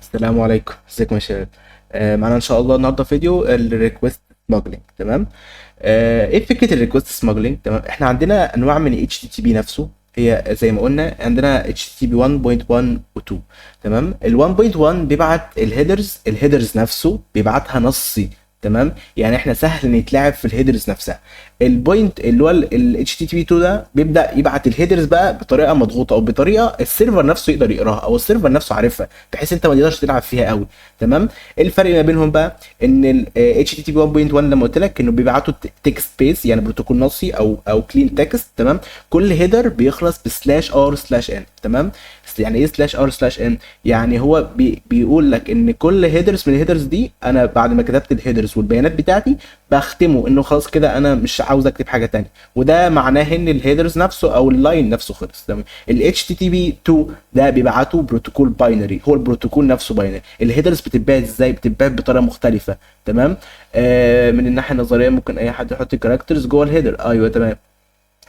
السلام عليكم، ازيكم يا شباب؟ معانا ان شاء الله النهارده فيديو الريكوست سماجلينج. تمام. ايه فكره الريكوست سماجلينج؟ تمام، احنا عندنا انواع من اتش تي تي بي نفسه. هي زي ما قلنا عندنا اتش تي تي بي 1.1 و2. تمام، ال 1.1 بيبعت الهيدرز نفسه بيبعتها نصي. تمام، يعني احنا سهل نتلعب في الهيدرز نفسها. البوينت اللي هو ال HTTP2 ده بيبدا يبعت الهيدرز بقى بطريقه مضغوطه او بطريقه السيرفر نفسه يقدر يقراها او السيرفر نفسه عارفها، بحيث انت ما تقدرش تلعب فيها قوي. تمام. إيه الفرق ما بينهم بقى؟ ان ال HTTP 1.1 لما قلت لك انه بيبعتوا تكست بيس، يعني بروتوكول نصي او كلين تكست. تمام، كل هيدر بيخلص بسلاش ار سلاش ان. تمام، يعني ايه سلاش ار سلاش ان؟ يعني هو بيقول لك ان كل هيدرز من الهيدرز دي، انا بعد ما كتبت الهيدرز والبيانات بتاعتي بختمه انه خلاص كده انا مش عاوز اكتب حاجه تانية، وده معناه ان الهيدرز نفسه او اللاين نفسه خلص. تمام. ال HTTP2 ده بيبعته بروتوكول باينري، هو البروتوكول نفسه باينري. الهيدرز بتتبعت ازاي؟ بتتبعت بطريقه مختلفه. تمام. من الناحيه النظريه ممكن اي حد يحط كاركترز جوه الهيدر، ايوه تمام.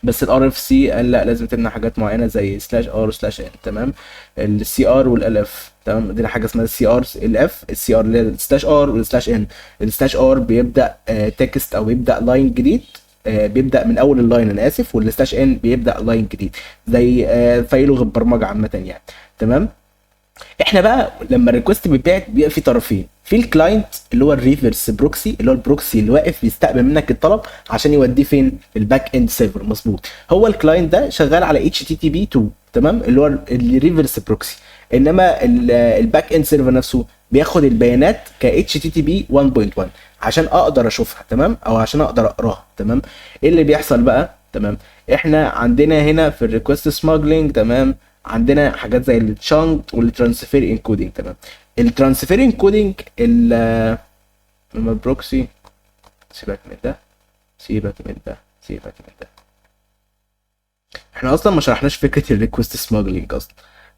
بس الار اف سي قال لا، لازم تمنع حاجات معينه زي سلاش ار سلاش ان. تمام. السي ار والال اف. تمام، دي حاجه اسمها السي ار ال اف. السي ار اللي هي السلاش ار والسلاش ان. السلاش ار بيبدا تكست او بيبدا لاين جديد، بيبدا من اول اللاين، انا اسف. والسلاش ان بيبدا لاين جديد زي في لغه برمجه عامه يعني. تمام. احنا بقى لما الريكوست بيتبعت بيبقى في طرفين، في الكلاينت اللي هو الريفرس بروكسي، اللي هو البروكسي اللي واقف بيستقبل منك الطلب عشان يوديه فين؟ الباك اند سيرفر. مظبوط، هو الكلاينت ده شغال على اتش تي تي بي 2. تمام، اللي هو الريفرس بروكسي. انما الباك اند سيرفر نفسه بياخد البيانات ك اتش تي تي بي 1.1 عشان اقدر اشوفها. تمام، او عشان اقدر اقراها. تمام. ايه اللي بيحصل بقى؟ تمام، احنا عندنا هنا في الريكوست سماجلينج، تمام، عندنا حاجات زي التشانك والترانسفير انكودنج. تمام. الترانسفير انكودنج لما البروكسي، سيبك من ده، سيبك من ده، سيبك من ده. احنا اصلا ما شرحناش فكره الريكوست سماجلينج اصلا.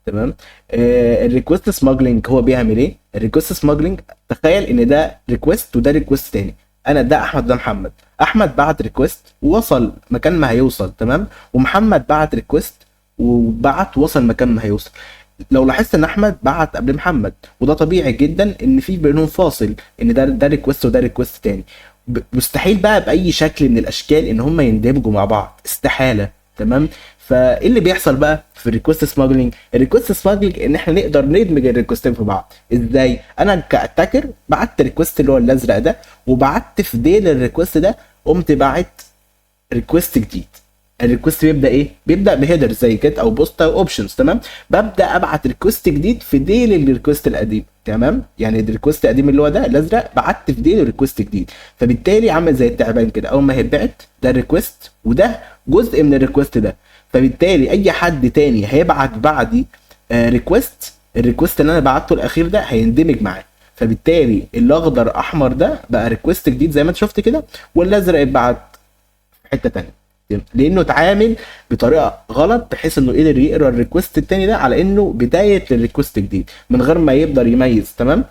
تمام. الريكوست سماجلينج هو بيعمل ايه؟ الريكوست سماجلينج، تخيل ان ده ريكوست وده ريكوست تاني. انا ده احمد وده محمد. احمد بعت ريكوست ووصل مكان ما هيوصل. تمام. ومحمد بعت ريكوست وبعت وصل مكان ما هيوصل. لو لاحظت ان احمد بعت قبل محمد، وده طبيعي جدا ان في بينهم فاصل، ان ده ريكوست وده ريكوست تاني. مستحيل بقى باي شكل من الاشكال ان هم يندمجوا مع بعض، استحاله. تمام. فايه اللي بيحصل بقى في الريكوست سماجلينج؟ الريكوست سماجلينج ان احنا نقدر ندمج الريكوستين في بعض. ازاي؟ انا كاتاكر بعت ريكوست اللي هو الازرق ده، وبعت في ديل الريكوست ده قمت بعت ريكوست جديد. الريكوست بيبدا ايه؟ بيبدا بهيدر زي كده او بوست او اوبشنز. تمام، ببدا ابعت ريكوست جديد في ديل الريكوست القديم. تمام، يعني الريكوست القديم اللي هو ده الازرق بعت في ديل ريكوست جديد، فبالتالي عامل زي التعبان كده، اول ما هيتبعت ده الريكوست وده جزء من الريكوست ده، فبالتالي اي حد تاني هيبعت بعدي ريكوست، الريكوست اللي انا بعته الاخير ده هيندمج معاه. فبالتالي الاخضر احمر ده بقى ريكوست جديد زي ما انت شفت كده، والازرق اتبعت في حته تانيه، لانه اتعامل بطريقه غلط بحيث انه قدر يقرا الريكوست التاني ده على انه بدايه للريكوست جديد من غير ما يقدر يميز. تمام.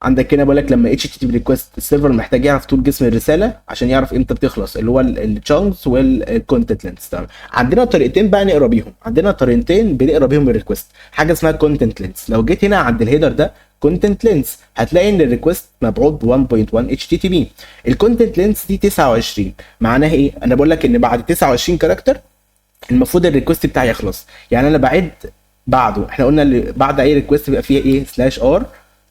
عندك هنا بقول لك لما اتش تي تي ريكوست، السيرفر محتاج يعرف طول جسم الرساله عشان يعرف امتى بتخلص، اللي هو التشانكس والكونتنت لينس. تمام. عندنا طريقتين بقى نقرا بيهم، عندنا طريقتين بنقرا بيهم الريكوست. حاجه اسمها كونتنت لينس. لو جيت هنا عند الهيدر ده كونتنت لينس، هتلاقي ان الريكوست مبعوث ب 1.1 اتش تي تي بي. الكونتنت لينس دي 29. معناها ايه؟ انا بقول لك ان بعد 29 كاركتر المفروض الريكوست بتاعي يخلص. يعني انا بعد بعده، احنا قلنا اللي بعد اي ريكوست بيبقى فيها ايه؟ سلاش ار.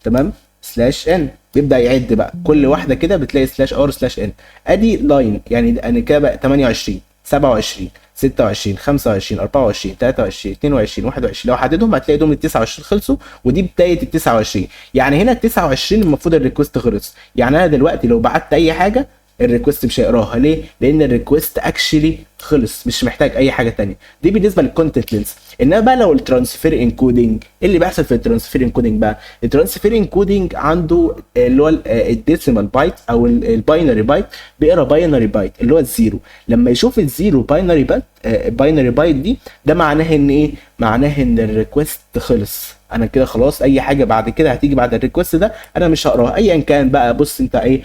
تمام، سلاش ان. بيبدا يعد بقى كل واحده كده بتلاقي سلاش ار سلاش ان. ادي لاين، يعني انا كده بقى 28 27 26 25 24 23 22 21. لو حددهم هتلاقي دول ال 29 خلصوا، ودي بدايه ال 29. يعني هنا ال 29 المفروض الريكوست خلص. يعني انا دلوقتي لو بعت اي حاجه الريكوست مش هيقراها. ليه؟ لان الريكوست اكشلي خلص، مش محتاج اي حاجه تانية. دي بالنسبه للكونتنت لينس. انما بقى لو الترانسفير انكودنج، ايه اللي بيحصل في الترانسفير انكودنج بقى؟ الترانسفير انكودنج عنده اللي هو الديسيمال بايت او الباينري بايت، بيقرا باينري بايت اللي هو الزيرو. لما يشوف الزيرو باينري بايت، باينري بايت دي، ده معناه ان ايه؟ معناه ان الريكوست خلص. انا كده خلاص اي حاجه بعد كده هتيجي بعد الريكوست ده انا مش هقراها ايا كان بقى. بص انت ايه،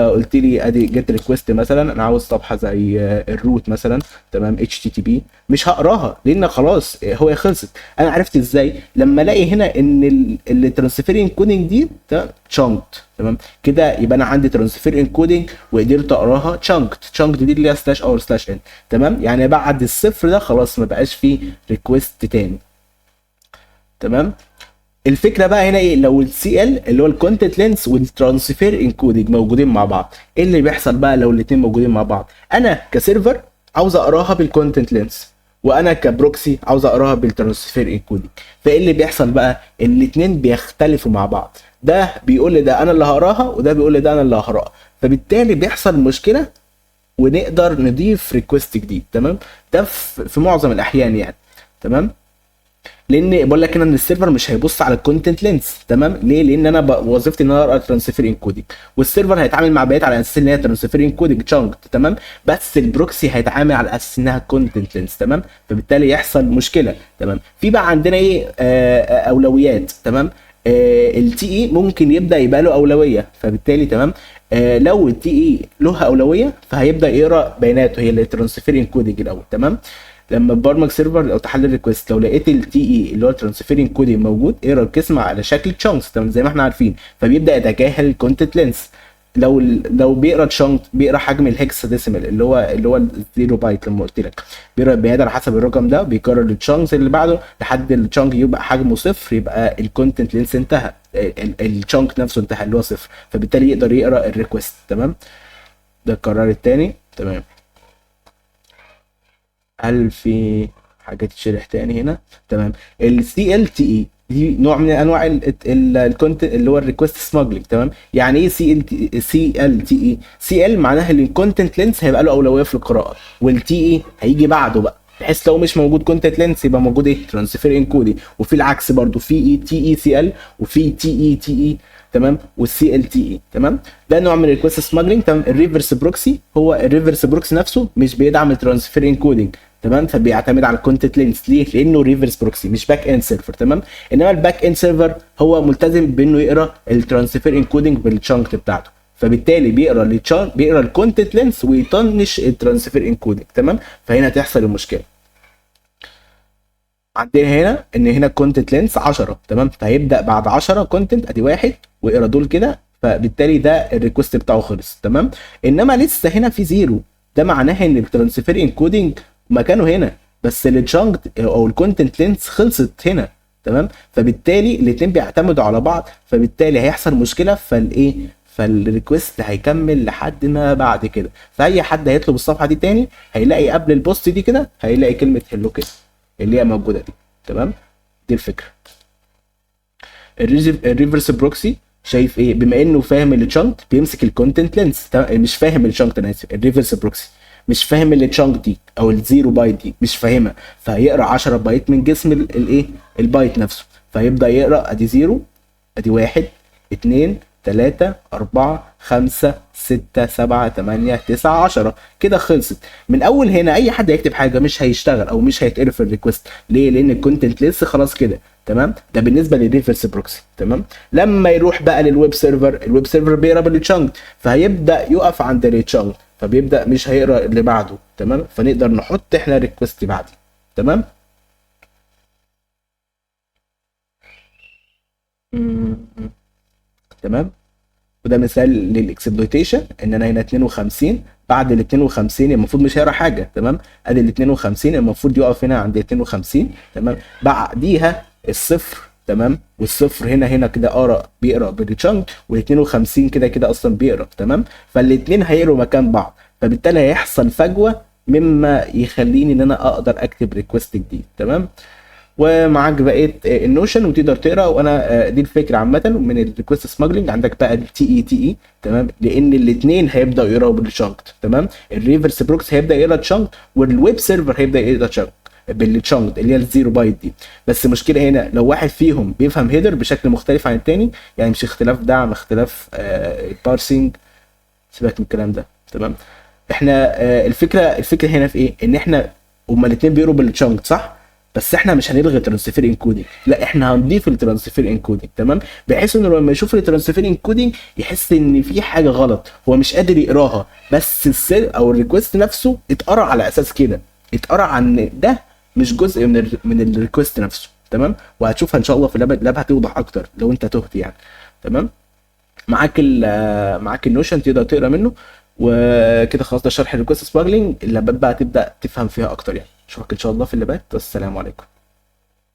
قلت لي ادي جيت ريكوست مثلا، انا عاوز صفحه زي الروت مثلا، تمام، اتش تي تي بي، مش هقراها لان خلاص هو خلصت. انا عرفت ازاي؟ لما الاقي هنا ان الترانسفير انكودنج دي تشانكت، تمام كده، يبقى انا عندي ترانسفير انكودنج وقدرت اقراها تشانكت. تشانكت دي اللي هي سلاش اور سلاش ان، تمام، يعني بعد الصفر ده خلاص ما بقاش فيه ريكوست تاني، تمام. الفكره بقى هنا ايه؟ لو السي ال اللي هو الكونتنت لينس والترانسفير انكودنج موجودين مع بعض، ايه اللي بيحصل بقى لو الاثنين موجودين مع بعض؟ انا كسيرفر عاوز اقراها بالكونتنت لينس، وانا كبروكسي عاوز اقراها بالترانسفير انكودنج. فايه اللي بيحصل بقى؟ الاثنين بيختلفوا مع بعض، ده بيقول لي ده انا اللي هقراها، وده بيقول لي ده انا اللي هقراها، فبالتالي بيحصل مشكله ونقدر نضيف ريكوست جديد، تمام. ده في معظم الاحيان يعني، تمام. لان بقول لك هنا ان السيرفر مش هيبص على الكونتنت لينس، تمام، ليه؟ لان انا وظيفتي ان انا اقرا ترانسفير انكودنج، والسيرفر هيتعامل مع بيانات على اساس ان هي ترانسفير انكودنج تشانك، تمام، بس البروكسي هيتعامل على اساس انها كونتنت لينس، تمام. فبالتالي يحصل مشكله، تمام. في بقى عندنا ايه، اولويات، تمام. التي اي ممكن يبدا يبقى له اولويه، فبالتالي تمام، لو التي اي له اولويه فهيبدا يقرا بياناته هي اللي ترانسفير انكودنج الاول، تمام. لما تبرمج سيرفر او تحلل ريكوست، لو لقيت التي اي اللي هو الترانسفيرنج كودنج موجود، اقرا القسم على شكل تشانكس، تمام، زي ما احنا عارفين، فبيبدا يتجاهل الكونتنت لينس. لو بيقرا تشانك، بيقرا حجم الهكس ديسيمال اللي هو الزيرو بايت، لما قلت لك بيقرا البيانات على حسب الرقم ده، بيكرر التشانكس اللي بعده لحد التشانك يبقى حجمه صفر، يبقى الكونتنت لينس انتهى، التشانك نفسه انتهى اللي هو صفر، فبالتالي يقدر يقرا الريكوست، تمام. ده القرار الثاني، تمام. هل في حاجة تتشرح تاني هنا؟ تمام. السي ال تي اي دي نوع من انواع الكونتنت اللي هو الريكوست سمجلينج، تمام. يعني ايه سي ال تي اي؟ سي ال معناها ان الكونتنت لينس هيبقى له اولويه في القراءه، والتي اي هيجي بعده بقى، بحيث لو مش موجود كونتنت لينس يبقى موجود ايه؟ ترانسفير انكودي. وفي العكس برضو، في اي تي اي سي ال، وفي تي اي، تمام، والسي ال تي اي، تمام. ده نوع من الريكوست سمجلينج، تمام. الريفرس بروكسي، هو الريفرس بروكسي نفسه مش بيدعم الترانسفير انكودنج، تمام، فبيعتمد على الكونتنت لينس. ليه؟ لانه ريفرس بروكسي مش باك اند سيرفر، تمام. انما الباك اند سيرفر هو ملتزم بانه يقرا الترانسفير انكودنج بالشانك بتاعته، فبالتالي بيقرا الكونتنت لينس ويطنش الترانسفير انكودنج، تمام. فهنا تحصل المشكله. عندنا هنا ان هنا الكونتنت لينس 10، تمام، فهيبدا بعد 10 كونتنت، ادي واحد واقرا دول كده، فبالتالي ده الريكوست بتاعه خلص، تمام. انما لسه هنا في زيرو، ده معناها ان الترانسفير انكودنج مكانه هنا، بس التشانك او الكونتنت لينس خلصت هنا، تمام. فبالتالي الاثنين بيعتمدوا على بعض، فبالتالي هيحصل مشكله، فالريكوست هيكمل لحد ما بعد كده. فاي حد هيطلب الصفحه دي تاني هيلاقي قبل البوست دي كده هيلاقي كلمه هلو كده اللي هي موجوده دي، تمام. دي الفكره. الريفرس بروكسي شايف ايه؟ بما انه فاهم التشانك بيمسك الكونتنت لينس، مش فاهم التشانك، انا اسف، الريفرس بروكسي مش فاهم التشانك دي او الزيرو بايت دي، مش فاهمها، فهيقرا 10 بايت من جسم الايه، البايت نفسه، فيبدا يقرا ادي زيرو، ادي واحد، اتنين، تلاتة، أربعة، خمسة، ستة، سبعة، تمانية، تسعة، 10 كده خلصت. من أول هنا أي حد هيكتب حاجة مش هيشتغل أو مش هيتقرا في الريكوست، ليه؟ لأن الكونتنت لسه خلاص كده، تمام. ده بالنسبة للريفرس بروكسي، تمام. لما يروح بقى للويب سيرفر، الويب سيرفر بيقرا بالتشانك، فهيبدأ يقف عند التشانك، فبيبدأ مش هيقرا اللي بعده، تمام. فنقدر نحط احنا ريكوست بعدي، تمام. تمام. وده مثال للاكسبلويتيشن، ان انا هنا 52، بعد ال 52 المفروض مش هيقرا حاجه، تمام. ادي ال 52 المفروض يقف هنا عند 52، تمام. بعديها الصفر، تمام، والصفر هنا كده بيقرا بالتشانك، وال 52 كده كده اصلا بيقرا، تمام. فالاثنين هيقروا مكان بعض، فبالتالي هيحصل فجوه مما يخليني ان انا اقدر اكتب ريكوست جديد، تمام. ومعاك بقيه النوشن وتقدر تقرا. وانا دي الفكره عامه من الريكوست سمجلنج. عندك بقى التي اي، تمام، لان الاثنين هيبداوا يقراوا بالشانك، تمام. الريفرس بروكس هيبدا يقرا تشانك، والويب سيرفر هيبدا يقرا تشانك بالتشانك اللي هي الزيرو بايت دي. بس المشكله هنا لو واحد فيهم بيفهم هيدر بشكل مختلف عن الثاني، يعني مش اختلاف دعم، اختلاف البارسنج، سيبك من الكلام ده، تمام. احنا الفكره هنا في ايه؟ ان احنا هما الاثنين بيقروا بالتشانك، صح؟ بس احنا مش هنلغي الترانسفير انكودنج، لا احنا هنضيف الترانسفير انكودنج، تمام، بحيث انه لما يشوف الترانسفير انكودنج يحس ان في حاجه غلط، هو مش قادر يقراها، بس السيل او الريكوست نفسه اتقرا على اساس كده، اتقرا عن ده مش جزء من الريكوست نفسه، تمام. وهتشوفها ان شاء الله في اللاب هتوضح اكتر لو انت تهت يعني، تمام. معاك النوشن تقدر تقرا منه. وكده خلاص، ده شرح الريكوست سباجلينج، اللابات بقى تبدا تفهم فيها اكتر يعني. اشوفك ان شاء الله في اللابات، والسلام عليكم.